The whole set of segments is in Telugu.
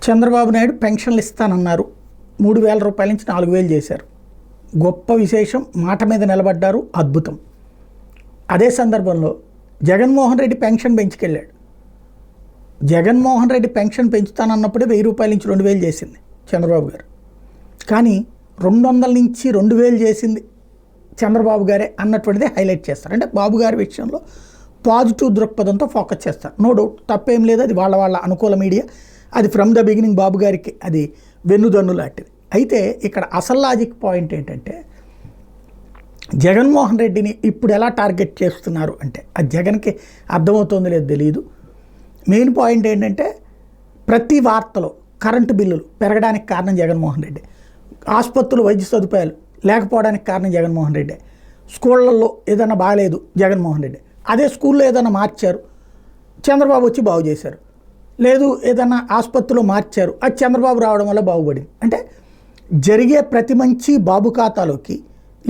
చంద్రబాబు నాయుడు పెన్షన్లు ఇస్తానన్నారు. 3,000 రూపాయల నుంచి 4,000 చేశారు. గొప్ప విశేషం, మాట మీద నిలబడ్డారు, అద్భుతం. అదే సందర్భంలో జగన్మోహన్ రెడ్డి పెన్షన్ పెంచుకెళ్ళాడు. జగన్మోహన్ రెడ్డి పెన్షన్ పెంచుతానన్నప్పుడే 1,000 రూపాయల నుంచి 2,000 చేసింది చంద్రబాబు గారు. కానీ 200 నుంచి 2,000 చేసింది చంద్రబాబు గారే అన్నటువంటిది హైలైట్ చేస్తారు. అంటే బాబు గారి విషయంలో పాజిటివ్ దృక్పథంతో ఫోకస్ చేస్తారు. నో డౌట్, తప్పేం లేదు. అది వాళ్ళ అనుకూల మీడియా. అది ఫ్రమ్ ద బిగినింగ్ బాబు గారికి అది వెన్నుదన్ను లాంటిది. అయితే ఇక్కడ అసలు లాజిక్ పాయింట్ ఏంటంటే, జగన్మోహన్ రెడ్డిని ఇప్పుడు ఎలా టార్గెట్ చేస్తున్నారు అంటే అది జగన్కి అర్థమవుతుందో లేదో తెలియదు. మెయిన్ పాయింట్ ఏంటంటే, ప్రతి వార్తలో కరెంటు బిల్లులు పెరగడానికి కారణం జగన్మోహన్ రెడ్డి, ఆసుపత్రులు వైద్య సదుపాయాలు లేకపోవడానికి కారణం జగన్మోహన్ రెడ్డి, స్కూళ్ళల్లో ఏదైనా బాగాలేదు జగన్మోహన్ రెడ్డి, అదే స్కూల్లో ఏదైనా మార్చారు చంద్రబాబు వచ్చి బాగు చేశారు, లేదు ఏదైనా ఆసుపత్రిలో మార్చారు అది చంద్రబాబు రావడం వల్ల బాగుపడింది. అంటే జరిగే ప్రతి మంచి బాబు ఖాతాలోకి,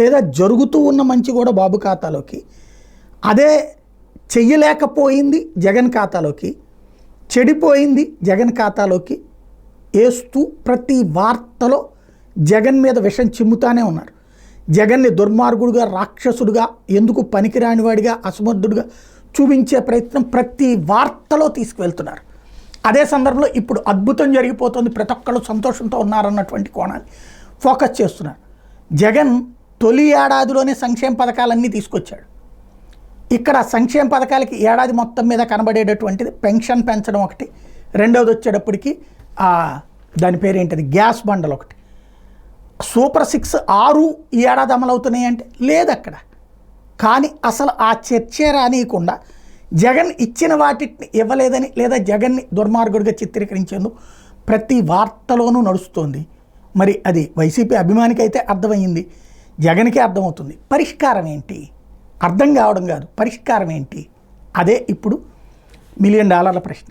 లేదా జరుగుతూ ఉన్న మంచి కూడా బాబు ఖాతాలోకి, అదే చెయ్యలేకపోయింది జగన్ ఖాతాలోకి, చెడిపోయింది జగన్ ఖాతాలోకి వేస్తూ ప్రతి వార్తలో జగన్ మీద విషం చిమ్ముతానే ఉన్నారు. జగన్ని దుర్మార్గుడుగా, రాక్షసుడుగా, ఎందుకు పనికిరానివాడిగా, అసమర్థుడిగా చూపించే ప్రయత్నం ప్రతి వార్తలో తీసుకువెళ్తున్నారు. అదే సందర్భంలో ఇప్పుడు అద్భుతం జరిగిపోతుంది, ప్రతి ఒక్కళ్ళు సంతోషంతో ఉన్నారన్నటువంటి కోణాన్ని ఫోకస్ చేస్తున్నారు. జగన్ తొలి ఏడాదిలోనే సంక్షేమ పథకాలన్నీ తీసుకొచ్చాడు. ఇక్కడ సంక్షేమ పథకాలకి ఏడాది మొత్తం మీద కనబడేటటువంటిది పెన్షన్ పెంచడం ఒకటి, రెండవది వచ్చేటప్పటికి దాని పేరు ఏంటిది, గ్యాస్ బండలు ఒకటి, సూపర్ 6 ఈ ఏడాది అమలవుతున్నాయి అంటే లేదు అక్కడ. కానీ అసలు ఆ చర్చే రానియకుండా జగన్ ఇచ్చిన వాటిని ఇవ్వలేదని, లేదా జగన్ని దుర్మార్గుడిగా చిత్రీకరించేందుకు ప్రతి వార్తలోనూ నడుస్తోంది. మరి అది వైసీపీ అభిమానికి అయితే అర్థమైంది, జగన్కే అర్థమవుతుంది. పరిష్కారం ఏంటి అర్థం కావడం కాదు, పరిష్కారం ఏంటి, అదే ఇప్పుడు $1 మిలియన్ ప్రశ్న.